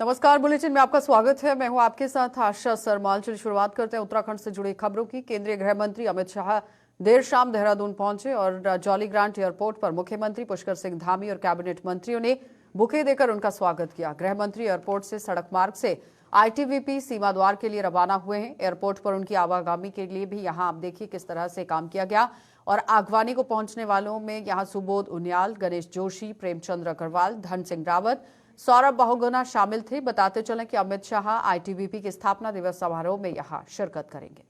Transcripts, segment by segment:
नमस्कार, बुलेटिन में आपका स्वागत है। मैं हूं आपके साथ आशा सरमाल। चलिए शुरुआत करते हैं उत्तराखंड से जुड़ी खबरों की। केंद्रीय गृह मंत्री अमित शाह देर शाम देहरादून पहुंचे और जॉली ग्रांट एयरपोर्ट पर मुख्यमंत्री पुष्कर सिंह धामी और कैबिनेट मंत्रियों ने बुके देकर उनका स्वागत किया। गृह मंत्री एयरपोर्ट से सड़क मार्ग से आईटीबीपी सीमा द्वार के लिए रवाना हुए हैं। एयरपोर्ट पर उनकी आवागमन के लिए भी यहाँ आप देखिए किस तरह से काम किया गया और आगवानी को पहुंचने वालों में यहाँ सुबोध उनियाल, गणेश जोशी, प्रेमचंद्र अग्रवाल, धन सिंह रावत, सौरभ बहुगुना शामिल थे। बताते चलें कि अमित शाह आईटीबीपी के स्थापना दिवस समारोह में यहां शिरकत करेंगे।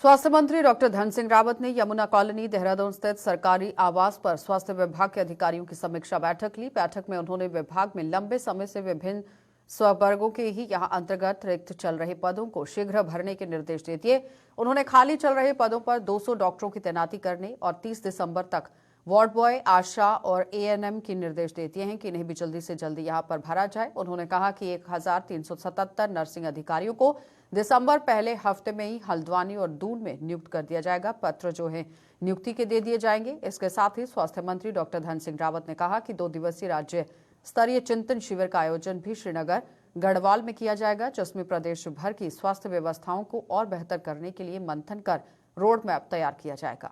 स्वास्थ्य मंत्री डॉक्टर धन सिंह रावत ने यमुना कॉलोनी देहरादून स्थित सरकारी आवास पर स्वास्थ्य विभाग के अधिकारियों की समीक्षा बैठक ली। बैठक में उन्होंने विभाग में लंबे समय से विभिन्न स्ववर्गों के ही यहां अंतर्गत रिक्त चल रहे पदों को शीघ्र भरने के निर्देश दे दिए। उन्होंने खाली चल रहे पदों पर 200 डॉक्टरों की तैनाती करने और 30 दिसंबर तक वार्ड बॉय, आशा और एएनएम के निर्देश दे दिए हैं कि इन्हें भी जल्दी से जल्दी यहां पर भरा जाए। उन्होंने कहा कि 1377 नर्सिंग अधिकारियों को दिसंबर पहले हफ्ते में ही हल्द्वानी और दून में नियुक्त कर दिया जाएगा। पत्र जो है नियुक्ति के दे दिए जाएंगे। इसके साथ ही स्वास्थ्य मंत्री डॉक्टर धन सिंह रावत ने कहा कि 2 दिवसीय राज्य स्तरीय चिंतन शिविर का आयोजन भी श्रीनगर गढ़वाल में किया जाएगा, जिसमें प्रदेश भर की स्वास्थ्य व्यवस्थाओं को और बेहतर करने के लिए मंथन कर रोड मैप तैयार किया जाएगा।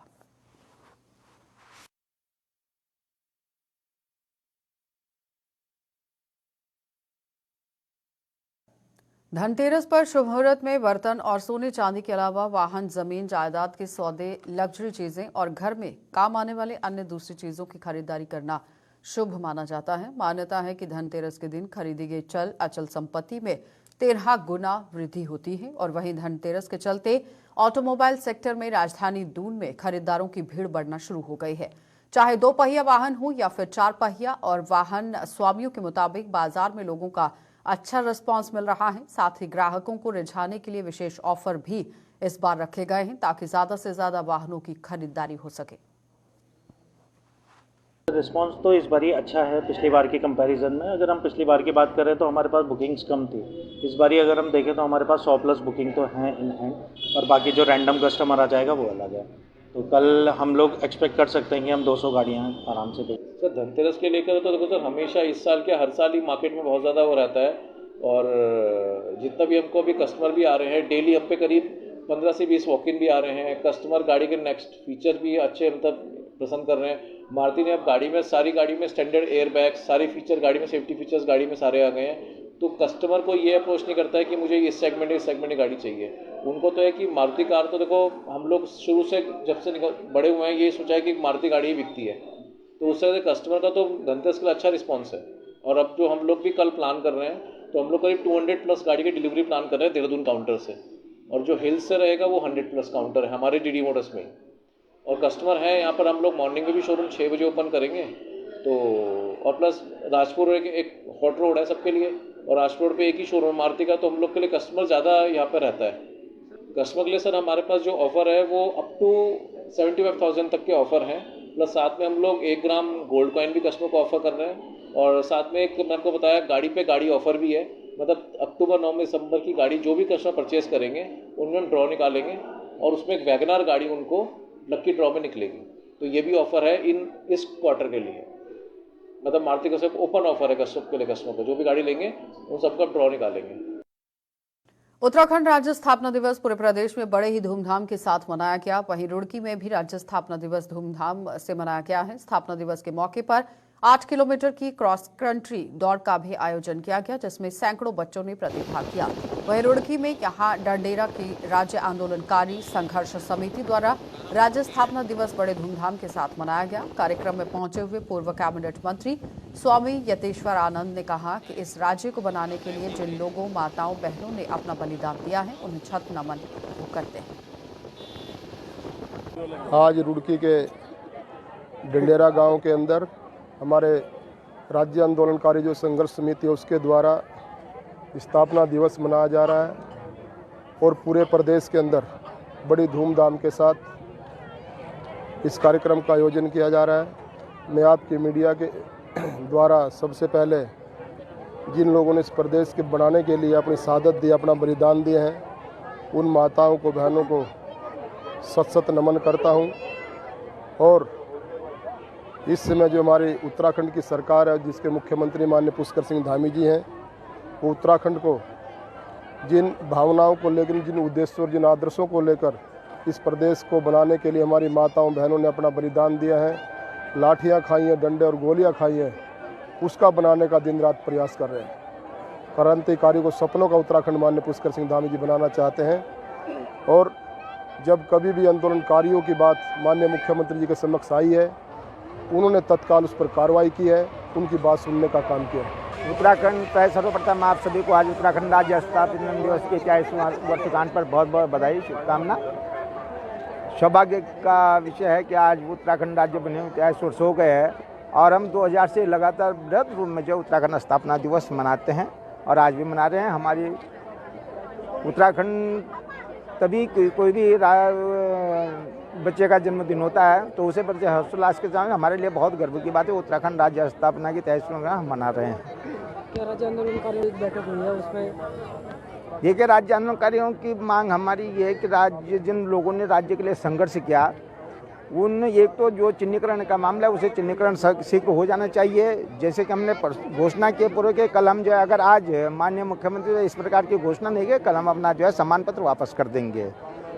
धनतेरस पर शुभ मुहूर्त में बर्तन और सोने चांदी के अलावा वाहन, जमीन जायदाद के सौदे, लग्जरी चीजें और घर में काम आने वाले अन्य दूसरी चीजों की खरीदारी करना शुभ माना जाता है। मान्यता है कि धनतेरस के दिन खरीदी गई चल अचल संपत्ति में 13 गुना वृद्धि होती है और वहीं धनतेरस के चलते ऑटोमोबाइल सेक्टर में राजधानी दून में खरीदारों की भीड़ बढ़ना शुरू हो गई है। चाहे 2 पहिया वाहन हो या फिर 4 पहिया, और वाहन स्वामियों के मुताबिक बाजार में लोगों का अच्छा रिस्पांस मिल रहा है। साथ ही ग्राहकों को रिझाने के लिए विशेष ऑफर भी इस बार रखे गए हैं ताकि ज्यादा से ज्यादा वाहनों की खरीदारी हो सके। रिस्पांस तो इस बार ही अच्छा है पिछली बार की कंपैरिजन में। अगर हम पिछली बार की बात करें तो हमारे पास बुकिंग्स कम थी। इस बार अगर हम देखें तो हमारे पास 100+ बुकिंग तो हैं इन हैंड, और बाकी जो रैंडम कस्टमर आ जाएगा वो अलग है। तो कल हम लोग एक्सपेक्ट कर सकते हैं कि हम 200 गाड़ियाँ आराम से दें। सर धनतेरस के लेकर तो देखो सर, हमेशा इस साल के हर साल ही मार्केट में बहुत ज़्यादा वो रहता है, और जितना भी हमको अभी कस्टमर भी आ रहे हैं, डेली हम पे करीब 15 से 20 वॉक इन भी आ रहे हैं। कस्टमर गाड़ी के नेक्स्ट फीचर भी अच्छे मतलब पसंद कर रहे हैं। मारुति ने अब सारी गाड़ी में स्टैंडर्ड एयर बैग, सारे फीचर गाड़ी में, सेफ्टी फीचर्स गाड़ी में सारे आ गए हैं। तो कस्टमर को ये अप्रोच नहीं करता है कि मुझे इस सेगमेंट की गाड़ी चाहिए। उनको तो है कि मारुति कार, तो देखो हम लोग शुरू से जब से बड़े हुए हैं ये सोचा है कि मारुति गाड़ी ही बिकती है। तो उससे कस्टमर का तो धनतेरस के लिए अच्छा रिस्पॉन्स है। और अब जो हम लोग भी कल प्लान कर रहे हैं, तो हम लोग करीब 200+ गाड़ी की डिलीवरी प्लान कर रहे हैं देहरादून काउंटर से, और जो हिल्स से रहेगा वो 100+ काउंटर है हमारे डीडी मोटर्स में। और कस्टमर है यहाँ पर, हम लोग मॉर्निंग में भी शोरूम 6 बजे ओपन करेंगे। तो और प्लस राजपुर एक हॉट रोड है सबके लिए, और राजपुर रोड पे एक ही शोरूम मारुति का, तो हम लोग के लिए कस्टमर ज़्यादा यहाँ पर रहता है। कस्टमर के लिए सर हमारे पास जो ऑफ़र है वो अप टू 75,000 तक के ऑफ़र हैं, प्लस साथ में हम लोग 1 ग्राम गोल्ड कॉइन भी कस्टमर को ऑफ़र कर रहे हैं। और साथ में एक मैंने आपको बताया गाड़ी पे गाड़ी ऑफ़र भी है, मतलब अक्टूबर 9 दिसंबर की गाड़ी जो भी कस्टमर परचेज करेंगे उनमें हम ड्रॉ निकालेंगे, और उसमें एक वैगनार गाड़ी उनको लक्की ड्रॉ में निकलेगी। तो ये भी ऑफ़र है इस क्वार्टर के लिए, मतलब मारुति का सिर्फ ओपन ऑफर है कस्टमर को, जो भी गाड़ी लेंगे उन सबका ड्रॉ निकालेंगे। उत्तराखंड राज्य स्थापना दिवस पूरे प्रदेश में बड़े ही धूमधाम के साथ मनाया गया। वहीं रुड़की में भी राज्य स्थापना दिवस धूमधाम से मनाया गया है। स्थापना दिवस के मौके पर 8 किलोमीटर की क्रॉस कंट्री दौड़ का भी आयोजन किया गया, जिसमें सैकड़ों बच्चों ने प्रतिभाग किया। वहीं रुड़की में यहां डंडेरा की राज्य आंदोलनकारी संघर्ष समिति द्वारा राज्य स्थापना दिवस बड़े धूमधाम के साथ मनाया गया। कार्यक्रम में पहुंचे हुए पूर्व कैबिनेट मंत्री स्वामी यतेश्वर आनंद ने कहा कि इस राज्य को बनाने के लिए जिन लोगों, माताओं, बहनों ने अपना बलिदान दिया है उन्हें छत नमन वो करते हैं। आज रुड़की के डंडेरा गांव के अंदर हमारे राज्य आंदोलनकारी जो संघर्ष समिति है उसके द्वारा स्थापना दिवस मनाया जा रहा है, और पूरे प्रदेश के अंदर बड़ी धूमधाम के साथ इस कार्यक्रम का आयोजन किया जा रहा है। मैं आपकी मीडिया के द्वारा सबसे पहले जिन लोगों ने इस प्रदेश के बनाने के लिए अपनी शहादत दी, अपना बलिदान दिए हैं, उन माताओं को, बहनों को सत सत नमन करता हूं। और इस समय जो हमारी उत्तराखंड की सरकार है, जिसके मुख्यमंत्री माननीय पुष्कर सिंह धामी जी हैं, वो उत्तराखंड को जिन भावनाओं को लेकर, जिन उद्देश्यों और जिन आदर्शों को लेकर इस प्रदेश को बनाने के लिए हमारी माताओं बहनों ने अपना बलिदान दिया है, लाठियाँ खाई हैं, डंडे और गोलियाँ खाई हैं, उसका बनाने का दिन रात प्रयास कर रहे हैं। क्रांतिकारी को सपनों का उत्तराखंड माननीय पुष्कर सिंह धामी जी बनाना चाहते हैं। और जब कभी भी आंदोलनकारियों की बात माननीय मुख्यमंत्री जी के समक्ष आई है, उन्होंने तत्काल उस पर कार्रवाई की है, उनकी बात सुनने का काम किया है। उत्तराखंड तो सर्वप्रथम आप सभी को आज उत्तराखंड राज्य स्थापना दिवस के 40वें वर्षगांठ पर बहुत बहुत बधाई, शुभकामना। सौभाग्य का विषय है कि आज उत्तराखंड राज्य बने हुए 40 वर्ष हो गए हैं और हम 2000 से लगातार बृहद रूप में जो उत्तराखंड स्थापना दिवस मनाते हैं और आज भी मना रहे हैं। हमारी उत्तराखंड तभी कोई भी बच्चे का जन्मदिन होता है तो उसे बच्चे हर्षोल्लास के साथ हमारे लिए बहुत गर्व की बात है। उत्तराखंड राज्य स्थापना की 43वीं वर्षगांठ हम मना रहे हैं। क्या राज्य आंदोलनकारियों की बैठक हुई है, उसमें देखिए राज्य आंदोलनकारियों की मांग हमारी ये है कि राज्य जिन लोगों ने राज्य के लिए संघर्ष किया, उन एक तो जो चिन्हीकरण का मामला है उसे चिन्हीकरण शीघ्र हो जाना चाहिए। जैसे कि हमने घोषणा किए पूर्व के कल हम जो है, अगर आज माननीय मुख्यमंत्री ने इस प्रकार की घोषणा नहीं की, कल हम अपना जो है सम्मान पत्र वापस कर देंगे।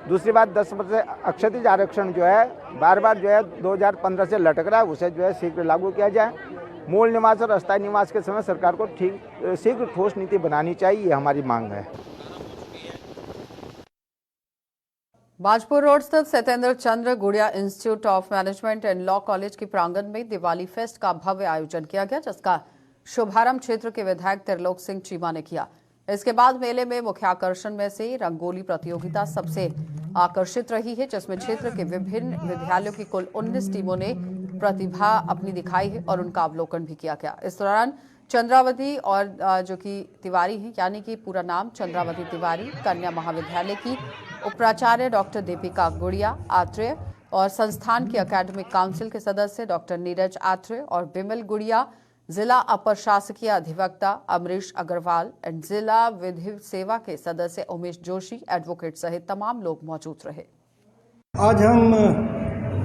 दूसरी बात 10% अक्षतिज आरक्षण जो है बार बार जो है 2015 से लटक रहा है, उसे जो है शीघ्र लागू किया जाए। मूल निवास और अस्थायी निवास के समय सरकार को शीघ्र ठोस नीति बनानी चाहिए, ये हमारी मांग है। बाजपुर रोड स्थित सत्येंद्र चंद्र गुड़िया institute of management and law college के प्रांगण में दिवाली फेस्ट का भव्य आयोजन किया गया, जिसका शुभारंभ क्षेत्र के विधायक त्रिलोक सिंह चीमा ने किया। इसके बाद मेले में मुख्य आकर्षण में से रंगोली प्रतियोगिता सबसे आकर्षित रही है, जिसमें क्षेत्र के विभिन्न विद्यालयों की कुल 19 टीमों ने प्रतिभा अपनी दिखाई है और उनका अवलोकन भी किया गया। इस दौरान चंद्रावती और जो कि तिवारी हैं, यानी कि पूरा नाम चंद्रावती तिवारी कन्या महाविद्यालय की उपाचार्य डॉक्टर दीपिका गुड़िया आत्रेय और संस्थान के एकेडमिक काउंसिल के सदस्य डॉक्टर नीरज आत्रेय और बिमल गुड़िया, जिला अपर शासकीय अधिवक्ता अमरीश अग्रवाल एंड जिला विधि सेवा के सदस्य उमेश जोशी, एडवोकेट सहित तमाम लोग मौजूद रहे। आज हम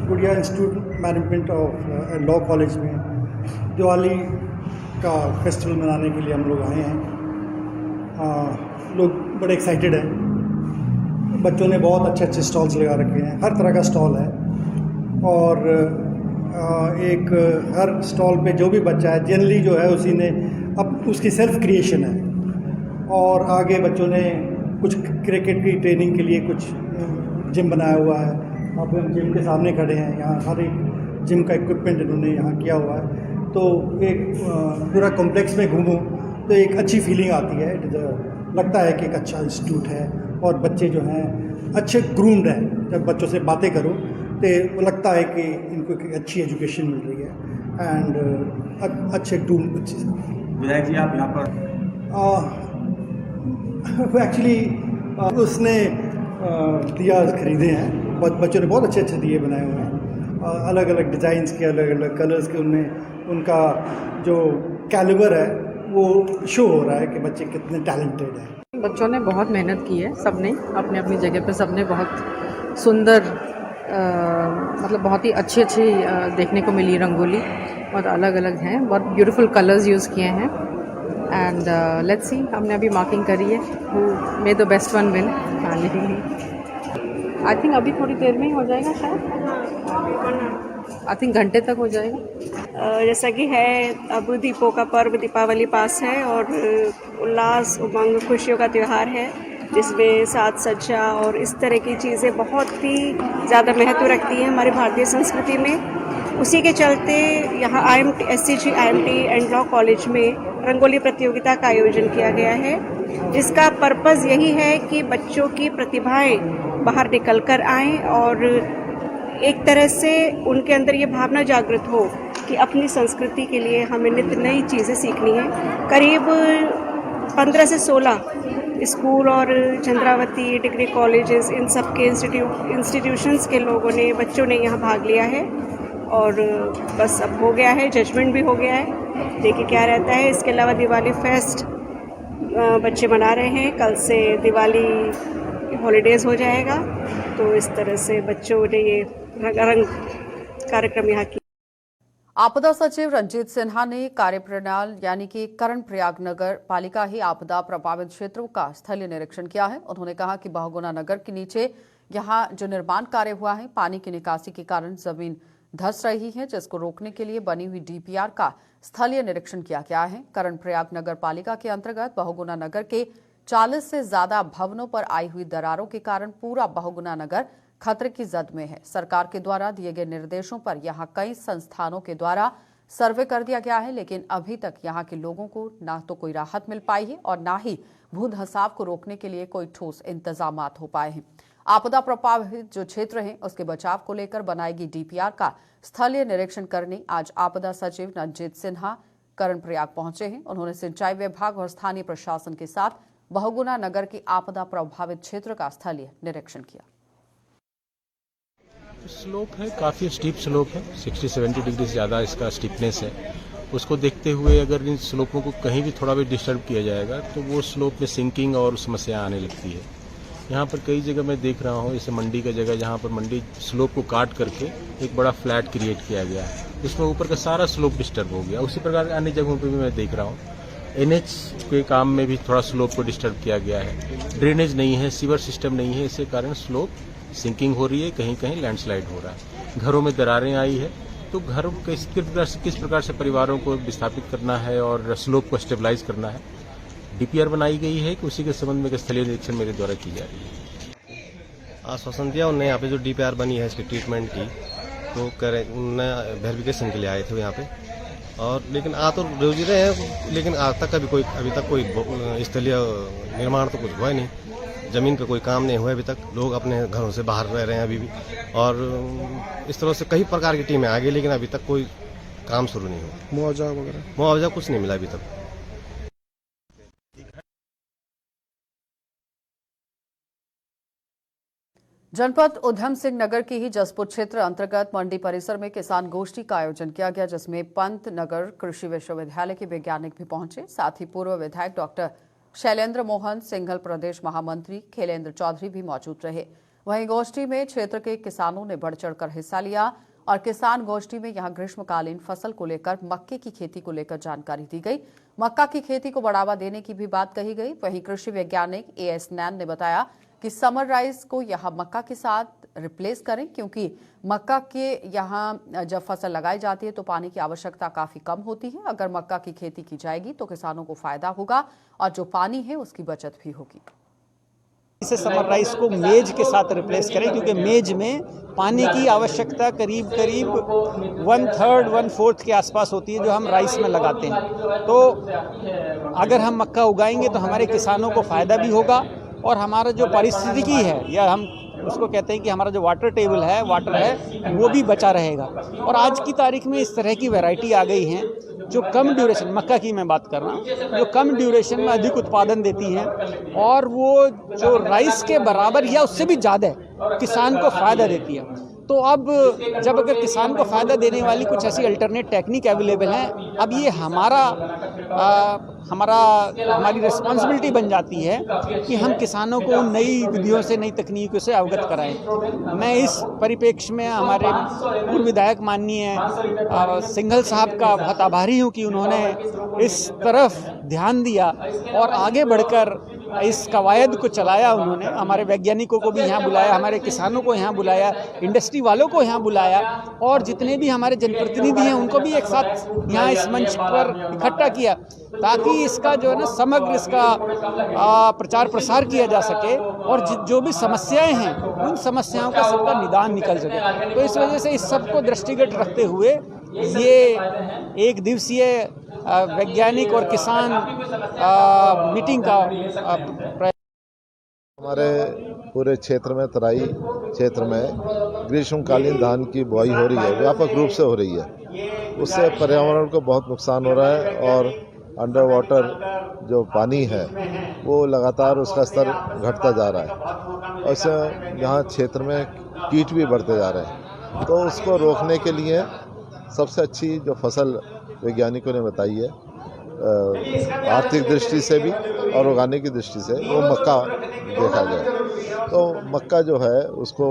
गुड़िया institute management of law college में दिवाली का फेस्टिवल मनाने के लिए हम लोग आए हैं। लोग बड़े एक्साइटेड हैं। बच्चों ने बहुत अच्छे अच्छे स्टॉल्स लगा रखे हैं, हर तरह का स्टॉल है और हर स्टॉल पे जो भी बच्चा है जनरली जो है उसी ने अब उसकी सेल्फ क्रिएशन है। और आगे बच्चों ने कुछ क्रिकेट की ट्रेनिंग के लिए कुछ जिम बनाया हुआ है। अब हम जिम के सामने खड़े हैं, यहाँ हर एक जिम का इक्विपमेंट इन्होंने यहाँ किया हुआ है। तो एक पूरा कॉम्प्लेक्स में घूमूं तो एक अच्छी फीलिंग आती है। लगता है कि एक अच्छा इंस्टीट्यूट है और बच्चे जो हैं अच्छे ग्रूम्ड हैं। जब बच्चों से बातें करूं तो लगता है कि इनको एक अच्छी एजुकेशन मिल रही है एंड अच्छे ग्रूम बच्चे। विधायक जी आप यहाँ पर एक्चुअली उसने दिया खरीदे हैं, बच्चों ने बहुत अच्छे अच्छे दिए बनाए हुए हैं, अलग अलग डिज़ाइंस के, अलग अलग कलर्स के। उनमें उनका जो कैलिबर है वो शो हो रहा है कि बच्चे कितने टैलेंटेड हैं। बच्चों ने बहुत मेहनत की है, सबने अपने अपनी जगह पे सबने बहुत सुंदर मतलब बहुत ही अच्छी देखने को मिली रंगोली, बहुत अलग अलग हैं, बहुत ब्यूटीफुल कलर्स यूज़ किए हैं एंड लेट्स सी, हमने अभी मार्किंग करी है who may the best one win. I think अभी थोड़ी देर में ही हो जाएगा, शायद आई थिंक घंटे तक हो जाएगा। जैसा कि है अब दीपों का पर्व दीपावली पास है और उल्लास उमंग खुशियों का त्यौहार है, जिसमें साज सज्जा और इस तरह की चीज़ें बहुत ही ज़्यादा महत्व रखती हैं हमारी भारतीय संस्कृति में। उसी के चलते यहाँ SCG IMT and law college में रंगोली प्रतियोगिता का आयोजन किया गया है, जिसका पर्पज़ यही है कि बच्चों की प्रतिभाएं बाहर निकल कर आएँ और एक तरह से उनके अंदर ये भावना जागृत हो कि अपनी संस्कृति के लिए हमें नित्य नई चीज़ें सीखनी है। करीब 15 से 16 स्कूल और चंद्रावती डिग्री कॉलेजेस, इन सब के इंस्टीट्यूशंस के लोगों ने, बच्चों ने यहाँ भाग लिया है और बस अब हो गया है, जजमेंट भी हो गया है, देखिए क्या रहता है। इसके अलावा दिवाली फेस्ट बच्चे मना रहे हैं, कल से दिवाली हॉलीडेज़ हो जाएगा, तो इस तरह से बच्चों ने ये रंगारंग कार्यक्रम यहाँ किया। आपदा सचिव रंजीत सिन्हा ने कार्यप्रणाल यानी कि कर्णप्रयाग नगर पालिका ही आपदा प्रभावित क्षेत्रों का स्थलीय निरीक्षण किया है। उन्होंने कहा कि बहुगुणा नगर के नीचे यहां जो निर्माण कार्य हुआ है, पानी की निकासी के कारण जमीन धंस रही है, जिसको रोकने के लिए बनी हुई डीपीआर का स्थलीय निरीक्षण किया गया है। कर्णप्रयाग नगर पालिका के अंतर्गत बहुगुणा नगर के 40 से ज्यादा भवनों पर आई हुई दरारों के कारण पूरा बहुगुणा नगर खतरे की जद में है। सरकार के द्वारा दिए गए निर्देशों पर यहां कई संस्थानों के द्वारा सर्वे कर दिया गया है, लेकिन अभी तक यहां के लोगों को ना तो कोई राहत मिल पाई है और ना ही भूधंसाव को रोकने के लिए कोई ठोस इंतजाम हो पाए हैं। आपदा प्रभावित जो क्षेत्र हैं उसके बचाव को लेकर बनाएगी डीपीआर का स्थलीय निरीक्षण करने आज आपदा सचिव रंजीत सिन्हा कर्णप्रयाग पहुंचे हैं। उन्होंने सिंचाई विभाग और स्थानीय प्रशासन के साथ बहुगुणा नगर की आपदा प्रभावित क्षेत्र का स्थलीय निरीक्षण किया। स्लोप है, काफ़ी स्टीप स्लोप है, 60-70 डिग्री से ज़्यादा इसका स्टीपनेस है। उसको देखते हुए अगर इन स्लोपों को कहीं भी थोड़ा भी डिस्टर्ब किया जाएगा तो वो स्लोप में सिंकिंग और समस्या आने लगती है। यहाँ पर कई जगह मैं देख रहा हूँ, जैसे मंडी का जगह जहाँ पर मंडी स्लोप को काट करके एक बड़ा फ्लैट क्रिएट किया गया है, उसमें ऊपर का सारा स्लोप डिस्टर्ब हो गया। उसी प्रकार अन्य जगहों पर भी मैं देख रहा हूँ, एनएच के काम में भी थोड़ा स्लोप को डिस्टर्ब किया गया है। ड्रेनेज नहीं है, सीवर सिस्टम नहीं है, इसके कारण स्लोप सिंकिंग हो रही है, कहीं कहीं लैंडस्लाइड हो रहा है। घरों में दरारें आई है, तो घरों किस प्रकार से परिवारों को विस्थापित करना है और स्लोप को स्टेबलाइज करना है, डीपीआर बनाई गई है कि उसी के संबंध में स्थलीय निरीक्षण मेरे द्वारा की जा रही है। आश्वासन दिया उन्होंने, यहाँ पे जो डीपीआर बनी है इसकी ट्रीटमेंट की, तो उन्होंने वेरिफिकेशन के लिए आए थे यहाँ पे, और लेकिन आ तो रोज रहे हैं, लेकिन आज तक अभी तक कोई स्थलीय निर्माण तो कुछ हुआ नहीं। जमीन पे कोई काम नहीं हुआ अभी तक, लोग अपने घरों से बाहर रह रहे हैं अभी भी, और इस तरह से कई प्रकार की टीमें आ गई, लेकिन अभी तक कोई काम शुरू नहीं हुआ। मुआवजा कुछ नहीं मिला अभी तक। जनपद उधम सिंह नगर की ही जसपुर क्षेत्र अंतर्गत मंडी परिसर में किसान गोष्ठी का आयोजन किया गया, जिसमें पंत नगर कृषि विश्वविद्यालय के वैज्ञानिक भी पहुंचे। साथ ही पूर्व विधायक डॉक्टर शैलेंद्र मोहन सिंघल, प्रदेश महामंत्री खेलेंद्र चौधरी भी मौजूद रहे। वहीं गोष्ठी में क्षेत्र के किसानों ने बढ़ चढ़कर हिस्सा लिया और किसान गोष्ठी में यहां ग्रीष्मकालीन फसल को लेकर मक्के की खेती को लेकर जानकारी दी गई। मक्का की खेती को बढ़ावा देने की भी बात कही गई। वहीं कृषि वैज्ञानिक एएस नैन ने बताया कि समर राइस को यहां मक्का के साथ रिप्लेस करें, क्योंकि मक्का के यहां जब फसल लगाई जाती है तो पानी की आवश्यकता काफी कम होती है। अगर मक्का की खेती की जाएगी तो किसानों को फायदा होगा और जो पानी है उसकी बचत भी होगी। इसे समर राइस को मेज के साथ रिप्लेस करें, क्योंकि मेज में पानी की आवश्यकता करीब 1/3 1/4 के आसपास होती है जो हम राइस में लगाते हैं। तो अगर हम मक्का उगाएंगे तो हमारे किसानों को फ़ायदा भी होगा और हमारा जो पारिस्थितिकी है, या हम उसको कहते हैं कि हमारा जो वाटर टेबल है, वाटर है, वो भी बचा रहेगा। और आज की तारीख में इस तरह की वैरायटी आ गई हैं जो कम ड्यूरेशन, मक्का की मैं बात कर रहा हूँ, जो कम ड्यूरेशन में अधिक उत्पादन देती हैं और वो जो राइस के बराबर या उससे भी ज़्यादा किसान को फ़ायदा देती है। तो अब जब अगर किसान को फ़ायदा देने वाली कुछ ऐसी अल्टरनेट टेक्निक अवेलेबल हैं, अब ये हमारी रिस्पॉन्सिबिलिटी बन जाती है कि हम किसानों को नई विधियों से, नई तकनीकों से अवगत कराएं। मैं इस परिप्रेक्ष्य में हमारे पूर्व विधायक माननीय सिंघल साहब का बहुत आभारी हूं कि उन्होंने इस तरफ ध्यान दिया और आगे बढ़कर इस कवायद को चलाया। उन्होंने हमारे वैज्ञानिकों को भी यहाँ बुलाया, हमारे किसानों को यहाँ बुलाया, इंडस्ट्री वालों को यहाँ बुलाया और जितने भी हमारे जनप्रतिनिधि हैं उनको भी एक साथ यहाँ इस मंच पर इकट्ठा किया, ताकि इसका जो है ना समग्र इसका प्रचार प्रसार किया जा सके और जो भी समस्याएं हैं उन समस्याओं का सबका निदान निकल सके। तो इस वजह से इस सबको दृष्टिगत रखते हुए ये एक दिवसीय वैज्ञानिक और किसान मीटिंग का हमारे पूरे क्षेत्र में, तराई क्षेत्र में ग्रीष्मकालीन धान की बुआई हो रही है, व्यापक रूप से हो रही है। उससे पर्यावरण को बहुत नुकसान हो रहा है और अंडर वाटर जो पानी है वो लगातार उसका स्तर घटता जा रहा है और इससे यहाँ क्षेत्र में कीट भी बढ़ते जा रहे हैं। तो उसको रोकने के लिए सबसे अच्छी जो फसल वैज्ञानिकों ने बताई है, आर्थिक दृष्टि से भी और उगाने की दृष्टि से, वो मक्का देखा गया। तो मक्का जो है उसको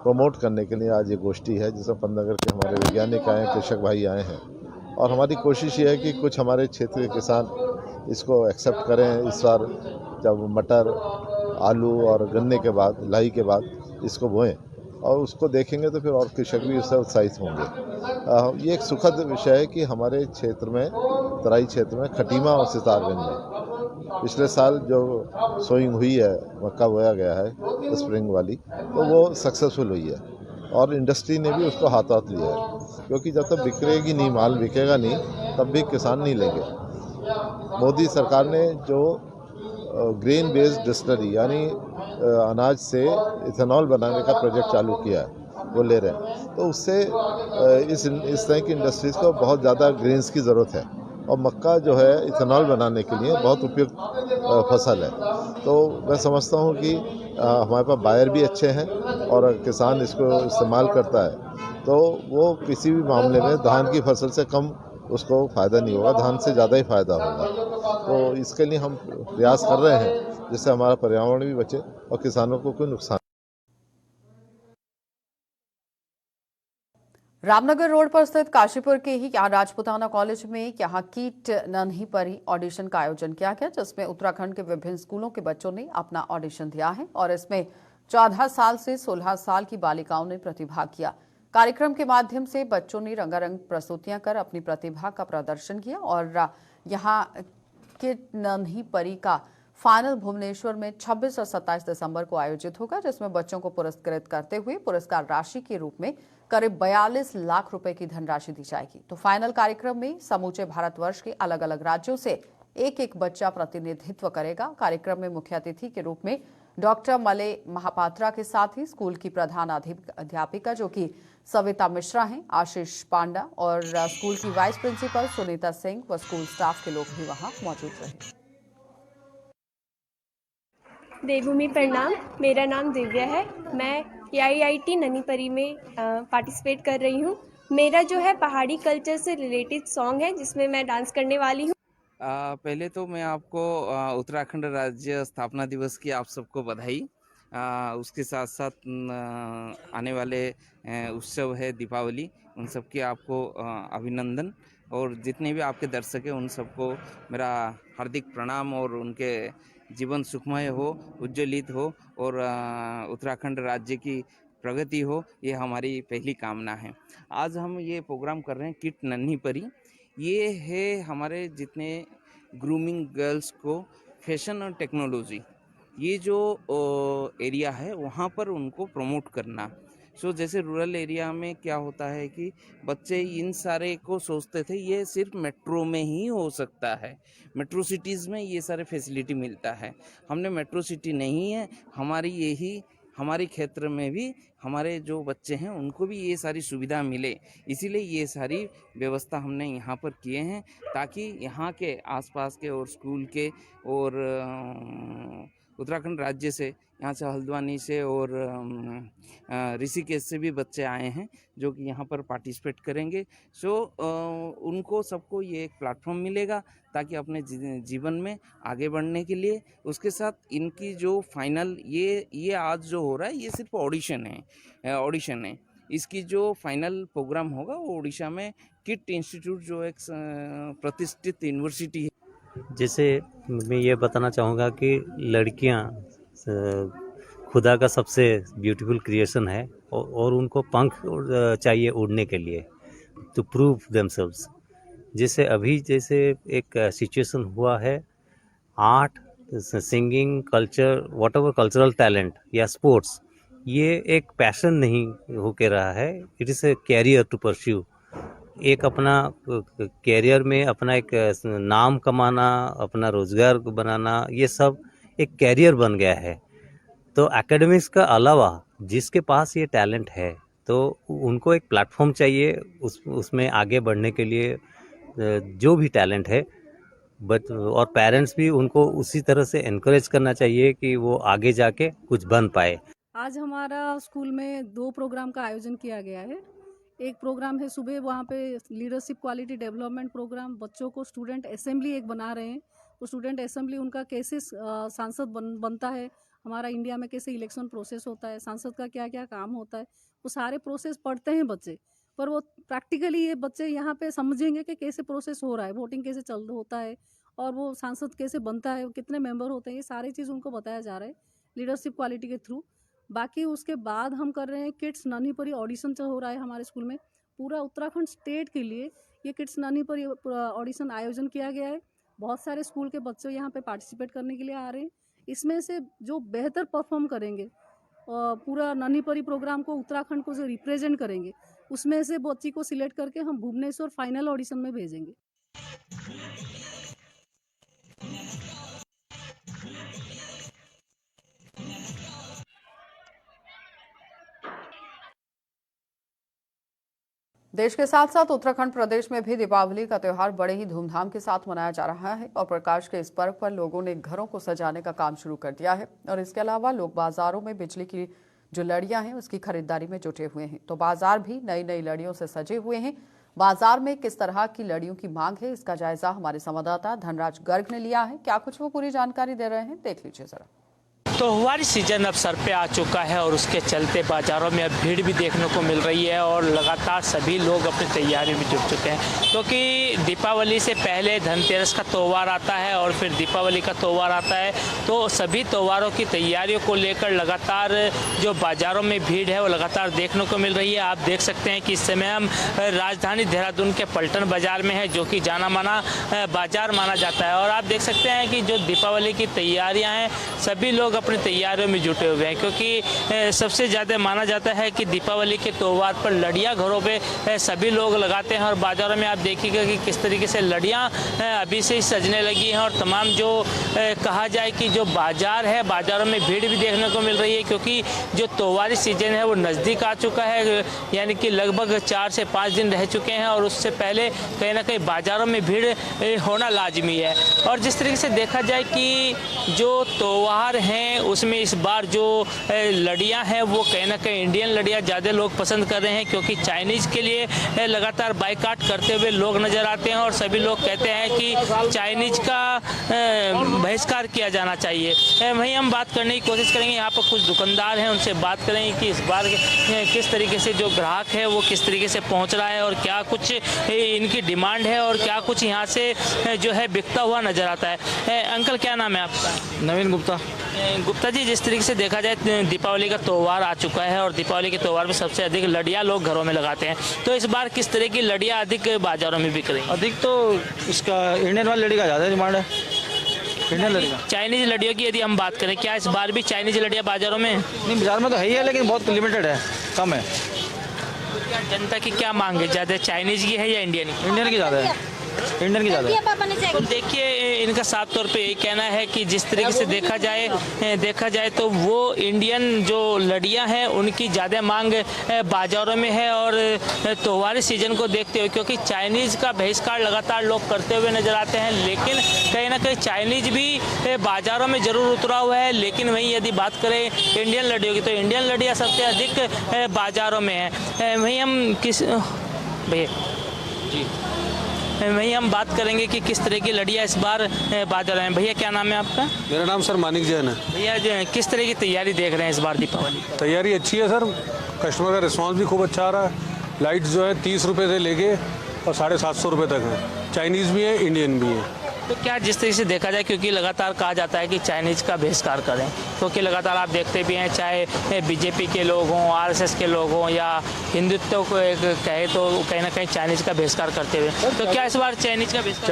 प्रमोट करने के लिए आज ये गोष्ठी है, जिसमें पंतनगर के हमारे वैज्ञानिक आए हैं, कृषक भाई आए हैं, और हमारी कोशिश ये है कि कुछ हमारे क्षेत्र के किसान इसको एक्सेप्ट करें। इस बार जब मटर, आलू और गन्ने के बाद, लाई के बाद इसको बोएं और उसको देखेंगे तो फिर और कृषक भी उससे उत्साहित होंगे। ये एक सुखद विषय है कि हमारे क्षेत्र में, तराई क्षेत्र में, खटीमा और सितारगंज में पिछले साल जो सोइंग हुई है, मक्का बोया गया है स्प्रिंग वाली, तो वो सक्सेसफुल हुई है और इंडस्ट्री ने भी उसको हाथ लिया है, क्योंकि जब तक बिक्रेगी नहीं, माल बिकेगा नहीं, तब भी किसान नहीं लेंगे। मोदी सरकार ने जो ग्रेन बेस्ड डिस्टिलरी यानी अनाज से इथेनॉल बनाने का प्रोजेक्ट चालू किया है, वो ले रहे हैं, तो उससे इस तरह की इंडस्ट्रीज़ को बहुत ज़्यादा ग्रेन्स की ज़रूरत है, और मक्का जो है इथेनॉल बनाने के लिए बहुत उपयुक्त फसल है। तो मैं समझता हूँ कि हमारे पास बायर भी अच्छे हैं और किसान इसको इस्तेमाल करता है, तो वो किसी भी मामले में धान की फसल से कम उसको फ़ायदा नहीं होगा, धान से ज़्यादा ही फ़ायदा होगा। तो इसके लिए हम प्रयास कर रहे हैं जिससे हमारा पर्यावरण भी बचे और किसानों को कोई नुकसान। रामनगर रोड पर स्थित काशीपुर के ही यहाँ राजपुताना कॉलेज में यहाँ कीट नन्ही परी ऑडिशन का आयोजन किया गया, जिसमें उत्तराखंड के विभिन्न स्कूलों के बच्चों ने अपना ऑडिशन दिया है और इसमें 14 साल से 16 साल की बालिकाओं ने प्रतिभाग किया। कार्यक्रम के माध्यम से बच्चों ने रंगारंग प्रस्तुतियां कर अपनी प्रतिभा का प्रदर्शन किया और यहाँ कीट नन्ही परी का फाइनल भुवनेश्वर में 26 और 27 दिसंबर को आयोजित होगा, जिसमें बच्चों को पुरस्कृत करते हुए पुरस्कार राशि के रूप में करीब 42 लाख रुपए की धनराशि दी जाएगी। तो फाइनल कार्यक्रम में समूचे भारतवर्ष के अलग अलग राज्यों से एक एक बच्चा प्रतिनिधित्व करेगा। कार्यक्रम में मुख्य अतिथि के रूप में डॉक्टर मले महापात्रा के साथ ही स्कूल की प्रधान अध्यापिका जो कि सविता मिश्रा हैं, आशीष पांडा और स्कूल की वाइस प्रिंसिपल सुनीता सिंह व स्कूल स्टाफ के लोग भी वहां मौजूद रहे। देवभूमि प्रणाम, मेरा नाम दिव्या है। मैं KIIT ननीपरी में पार्टिसिपेट कर रही हूँ। मेरा जो है पहाड़ी कल्चर से रिलेटेड सॉन्ग है जिसमें मैं डांस करने वाली हूँ। पहले तो मैं आपको उत्तराखंड राज्य स्थापना दिवस की आप सबको बधाई। उसके साथ साथ आने वाले उत्सव है दीपावली, उन सब की आपको अभिनंदन, और जितने भी आपके दर्शक हैं उन सबको मेरा हार्दिक प्रणाम और उनके जीवन सुखमय हो, उज्ज्वलित हो और उत्तराखंड राज्य की प्रगति हो, ये हमारी पहली कामना है। आज हम ये प्रोग्राम कर रहे हैं कीट नन्ही परी। ये है हमारे जितने ग्रूमिंग गर्ल्स को फैशन और टेक्नोलॉजी, ये जो एरिया है वहाँ पर उनको प्रमोट करना। जैसे रूरल एरिया में क्या होता है कि बच्चे इन सारे को सोचते थे ये सिर्फ मेट्रो में ही हो सकता है, मेट्रो सिटीज़ में ये सारे फैसिलिटी मिलता है। हमने मेट्रो सिटी नहीं है, हमारे क्षेत्र में भी हमारे जो बच्चे हैं उनको भी ये सारी सुविधा मिले, इसीलिए ये सारी व्यवस्था हमने यहाँ पर किए हैं ताकि यहाँ के आसपास के और स्कूल के और उत्तराखंड राज्य से, यहाँ से हल्द्वानी से और ऋषिकेश से भी बच्चे आए हैं जो कि यहाँ पर पार्टिसिपेट करेंगे। उनको सबको ये एक प्लेटफॉर्म मिलेगा ताकि अपने जीवन में आगे बढ़ने के लिए, उसके साथ इनकी जो फाइनल ये आज जो हो रहा है ये सिर्फ ऑडिशन है। इसकी जो फाइनल प्रोग्राम होगा वो उड़ीसा में किट इंस्टीट्यूट जो एक प्रतिष्ठित यूनिवर्सिटी है। जैसे मैं ये बताना चाहूँगा कि लड़कियाँ खुदा का सबसे ब्यूटीफुल क्रिएशन है और उनको पंख चाहिए उड़ने के लिए, टू प्रूव देमसेल्व्स। जैसे एक सिचुएशन हुआ है, art, singing, culture, whatever cultural talent या स्पोर्ट्स, ये एक पैशन नहीं होके रहा है, it is a career to pursue. एक अपना कैरियर में अपना एक नाम कमाना, अपना रोजगार बनाना, ये सब एक कैरियर बन गया है। तो एकेडमिक्स का अलावा जिसके पास ये टैलेंट है तो उनको एक प्लेटफॉर्म चाहिए उसमें आगे बढ़ने के लिए, जो भी टैलेंट है, और पेरेंट्स भी उनको उसी तरह से एनकरेज करना चाहिए कि वो आगे जाके कुछ बन पाए। आज हमारा स्कूल में 2 प्रोग्राम का आयोजन किया गया है। एक प्रोग्राम है सुबह, वहाँ पे लीडरशिप क्वालिटी डेवलपमेंट प्रोग्राम, बच्चों को स्टूडेंट असेंबली एक बना रहे हैं, तो स्टूडेंट असेंबली उनका कैसे सांसद बनता है, हमारा इंडिया में कैसे इलेक्शन प्रोसेस होता है, सांसद का क्या क्या काम होता है, वो सारे प्रोसेस पढ़ते हैं बच्चे। पर वो प्रैक्टिकली ये बच्चे यहाँ पे समझेंगे कि कैसे प्रोसेस हो रहा है, वोटिंग कैसे चल होता है और वो सांसद कैसे बनता है, कितने मेंबर होते हैं, ये सारी चीज़ उनको बताया जा रहा है लीडरशिप क्वालिटी के थ्रू। बाकी उसके बाद हम कर रहे हैं किड्स नानी परी ऑडिशन हो रहा है हमारे स्कूल में। पूरा उत्तराखंड स्टेट के लिए ये किड्स नानी परी ऑडिशन आयोजन किया गया है। बहुत सारे स्कूल के बच्चे यहाँ पे पार्टिसिपेट करने के लिए आ रहे हैं। इसमें से जो बेहतर परफॉर्म करेंगे पूरा नानी परी प्रोग्राम को, उत्तराखंड को जो रिप्रेजेंट करेंगे, उसमें से बच्ची को सिलेक्ट करके हम भुवनेश्वर फाइनल ऑडिशन में भेजेंगे। देश के साथ साथ उत्तराखंड प्रदेश में भी दीपावली का त्यौहार बड़े ही धूमधाम के साथ मनाया जा रहा है और प्रकाश के इस पर्व पर लोगों ने घरों को सजाने का काम शुरू कर दिया है। और इसके अलावा लोग बाजारों में बिजली की जो लड़ियां हैं उसकी खरीदारी में जुटे हुए हैं। तो बाजार भी नई नई लड़ियों से सजे हुए हैं। बाजार में किस तरह की लड़ियों की मांग है, इसका जायजा हमारे संवाददाता धनराज गर्ग ने लिया है। क्या कुछ वो पूरी जानकारी दे रहे हैं, देख लीजिए जरा। त्योहारी सीजन अब सर पे आ चुका है और उसके चलते बाज़ारों में अब भीड़ भी देखने को मिल रही है और लगातार सभी लोग अपनी तैयारी में जुट चुके हैं, क्योंकि दीपावली से पहले धनतेरस का त्यौहार आता है और फिर दीपावली का त्यौहार आता है। तो सभी त्योहारों की तैयारियों को लेकर लगातार जो बाज़ारों में भीड़ है वो लगातार देखने को मिल रही है। आप देख सकते हैं कि इस समय हम राजधानी देहरादून के पलटन बाज़ार में है, जो कि जाना माना बाज़ार माना जाता है। और आप देख सकते हैं कि जो दीपावली की तैयारियाँ हैं, सभी लोग अपनी तैयारियों में जुटे हुए हैं, क्योंकि सबसे ज़्यादा माना जाता है कि दीपावली के त्यौहार पर लड़ियाँ घरों पे सभी लोग लगाते हैं। और बाज़ारों में आप देखिएगा कि किस तरीके से लड़ियाँ अभी से ही सजने लगी हैं। और तमाम जो कहा जाए कि जो बाज़ार है, बाज़ारों में भीड़ भी देखने को मिल रही है, क्योंकि जो त्यौहारी सीजन है वो नज़दीक आ चुका है, यानी कि लगभग 4 से 5 दिन रह चुके हैं और उससे पहले कहीं ना कहीं बाज़ारों में भीड़ होना लाजमी है। और जिस तरीके से देखा जाए कि जो त्यौहार हैं उसमें इस बार जो लड़ियां हैं वो कहीं ना कहीं इंडियन लड़ियां ज़्यादा लोग पसंद कर रहे हैं, क्योंकि चाइनीज़ के लिए लगातार बाइकाट करते हुए लोग नज़र आते हैं और सभी लोग कहते हैं कि चाइनीज़ का बहिष्कार किया जाना चाहिए। वहीं हम बात करने की कोशिश करेंगे, यहाँ पर कुछ दुकानदार हैं, उनसे बात करेंगे कि इस बार किस तरीके से जो ग्राहक है वो किस तरीके से पहुँच रहा है और क्या कुछ इनकी डिमांड है और क्या कुछ यहाँ से जो है बिकता हुआ नज़र आता है। अंकल, क्या नाम है आपका? नवीन गुप्ता। गुप्ता जी, जिस तरीके से देखा जाए दीपावली का त्यौहार आ चुका है और दीपावली के त्यौहार में सबसे अधिक लड़ियाँ लोग घरों में लगाते हैं, तो इस बार किस तरह की लड़ियाँ अधिक बाज़ारों में बिक रही हैं? अधिक तो इसका इंडियन वाली लड़ी का ज़्यादा डिमांड है, इंडियन लड़ी का। चाइनीज़ लड़ियों की यदि हम बात करें, क्या इस बार भी चाइनीज़ लड़ियाँ बाज़ारों में? नहीं, बाजार में तो है ही है, लेकिन बहुत लिमिटेड है, कम है। तो क्या जनता की क्या मांग है, ज़्यादा चाइनीज़ की है या इंडियन की? इंडियन की ज़्यादा है, इंडियन की ज़्यादा है। तो देखिए, इनका साफ तौर पे यही कहना है कि जिस तरीके से देखा जाए तो वो इंडियन जो लड़ियां हैं उनकी ज़्यादा मांग बाज़ारों में है। और त्योहारी सीजन को देखते हुए, क्योंकि चाइनीज़ का बहिष्कार लगातार लोग करते हुए नज़र आते हैं, लेकिन कहीं ना कहीं चाइनीज़ भी बाज़ारों में ज़रूर उतरा हुआ है। लेकिन वहीं यदि बात करें इंडियन लड़ियों की, तो इंडियन लड़ियाँ सबसे अधिक बाज़ारों में है। वहीं हम वहीं हम बात करेंगे कि किस तरह की लड़ियाँ इस बार बाज़ार हैं। भैया, क्या नाम है आपका? मेरा नाम सर मानिक जैन है। भैया, किस तरह की तैयारी देख रहे हैं इस बार दीपावली? तैयारी अच्छी है सर, कस्टमर का रिस्पांस भी खूब अच्छा आ रहा है। लाइट जो है 30 रुपये से लेके और 750 रुपये तक है। चाइनीज़ भी है, इंडियन भी है। तो क्या जिस तरीके से देखा जाए, क्योंकि लगातार कहा जाता है कि चाइनीज़ का बहिष्कार करें, क्योंकि लगातार आप देखते भी हैं, चाहे बीजेपी के लोग हों, आरएसएस के लोग हों या हिंदुत्व को एक कहे तो कहीं ना कहीं चाइनीज़ का बहिष्कार करते हुए, तो क्या इस बार चाइनीज़ का बहिष्कार?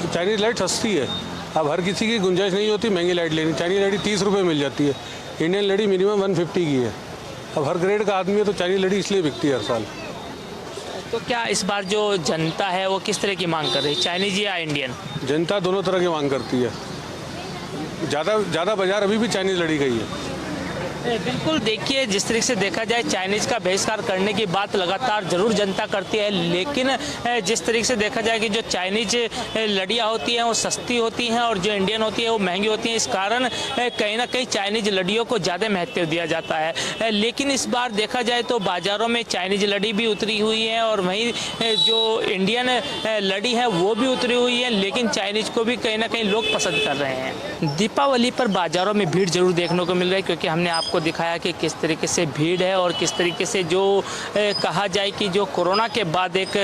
चाइनीज़ लाइट सस्ती है, अब हर किसी की गुंजाइश नहीं होती महंगी लाइट लेनी। चाइनीज़ लड़ी 30 रुपये मिल जाती है, इंडियन लड़ी मिनिमम 150 की है। अब हर ग्रेड का आदमी है तो चाइनीज़ लड़ी इसलिए बिकती है हर साल। तो क्या इस बार जो जनता है वो किस तरह की मांग कर रही है, चाइनीज़ या इंडियन? जनता दोनों तरह की मांग करती है। ज़्यादा बाजार अभी भी चाइनीज़ लड़ी का ही है। बिल्कुल, देखिए जिस तरीके से देखा जाए चाइनीज़ का बहिष्कार करने की बात लगातार जरूर जनता करती है, लेकिन जिस तरीके से देखा जाए कि जो चाइनीज़ लड़ियाँ होती हैं वो सस्ती होती हैं और जो इंडियन होती है वो महंगी होती हैं। इस कारण कहीं ना कहीं चाइनीज़ लड़ियों को ज़्यादा महत्व दिया जाता है। लेकिन इस बार देखा जाए तो बाज़ारों में चाइनीज़ लड़ी भी उतरी हुई है और वहीं जो इंडियन लड़ी है वो भी उतरी हुई है, लेकिन चाइनीज़ को भी कहीं ना कहीं लोग पसंद कर रहे हैं। दीपावली पर बाज़ारों में भीड़ जरूर देखने को मिल रही है, क्योंकि हमने आपको दिखाया कि किस तरीके से भीड़ है और किस तरीके से जो कहा जाए कि जो कोरोना के बाद एक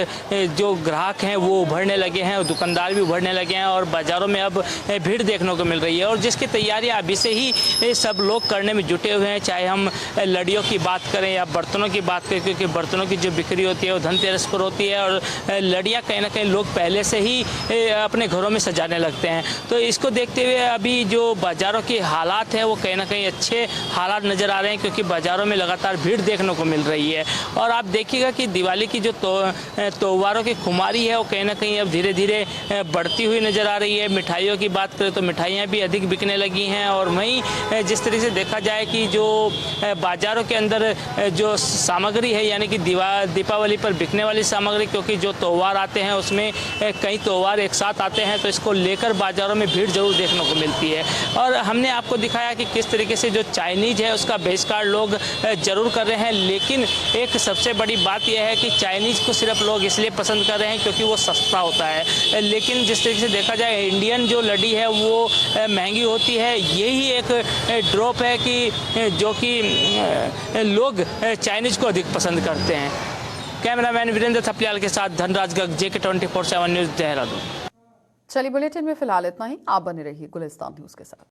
जो ग्राहक हैं वो उभरने लगे हैं और दुकानदार भी उभरने लगे हैं और बाज़ारों में अब भीड़ देखने को मिल रही है और जिसकी तैयारियां अभी से ही सब लोग करने में जुटे हुए हैं। चाहे हम लड़ियों की बात करें या बर्तनों की बात करें, क्योंकि बर्तनों की जो बिक्री होती है वो धनतेरस पर होती है और लड़ियाँ कहीं ना कहीं लोग पहले से ही अपने घरों में सजाने लगते हैं। तो इसको देखते हुए अभी जो बाज़ारों के हालात है वो कहीं ना कहीं अच्छे हालात नज़र आ रहे हैं, क्योंकि बाज़ारों में लगातार भीड़ देखने को मिल रही है। और आप देखिएगा कि दिवाली की जो त्योहारों की खुमारी है वो कहीं ना कहीं अब धीरे धीरे बढ़ती हुई नज़र आ रही है। मिठाइयों की बात करें तो मिठाइयाँ भी अधिक बिकने लगी हैं और वहीं जिस तरीके से देखा जाए कि जो बाज़ारों के अंदर जो सामग्री है, यानी कि दीपावली पर बिकने वाली सामग्री, क्योंकि जो त्यौहार आते हैं उसमें कई त्यौहार एक साथ आते हैं, तो इसको लेकर बाज़ारों में भीड़ जरूर देखने को मिलती है। और हमने आपको दिखाया कि किस तरीके से जो चाइनीज़ है उसका बहिष्कार लोग जरूर कर रहे हैं, लेकिन एक सबसे बड़ी बात यह है कि चाइनीज़ को सिर्फ लोग इसलिए पसंद कर रहे हैं क्योंकि वो सस्ता होता है। लेकिन जिस तरीके से देखा जाए इंडियन जो लड़ी है वो महंगी होती है। यही एक ड्रॉप है कि जो कि लोग चाइनीज़ को अधिक पसंद करते हैं। कैमरामैन वीरेंद्र थपलियाल के साथ धनराज गर्ग, JK 24/7 न्यूज़, देहरादून। चलिए बुलेटिन में फिलहाल इतना ही। आप बने रहिए गुलिस्तान न्यूज़ के साथ।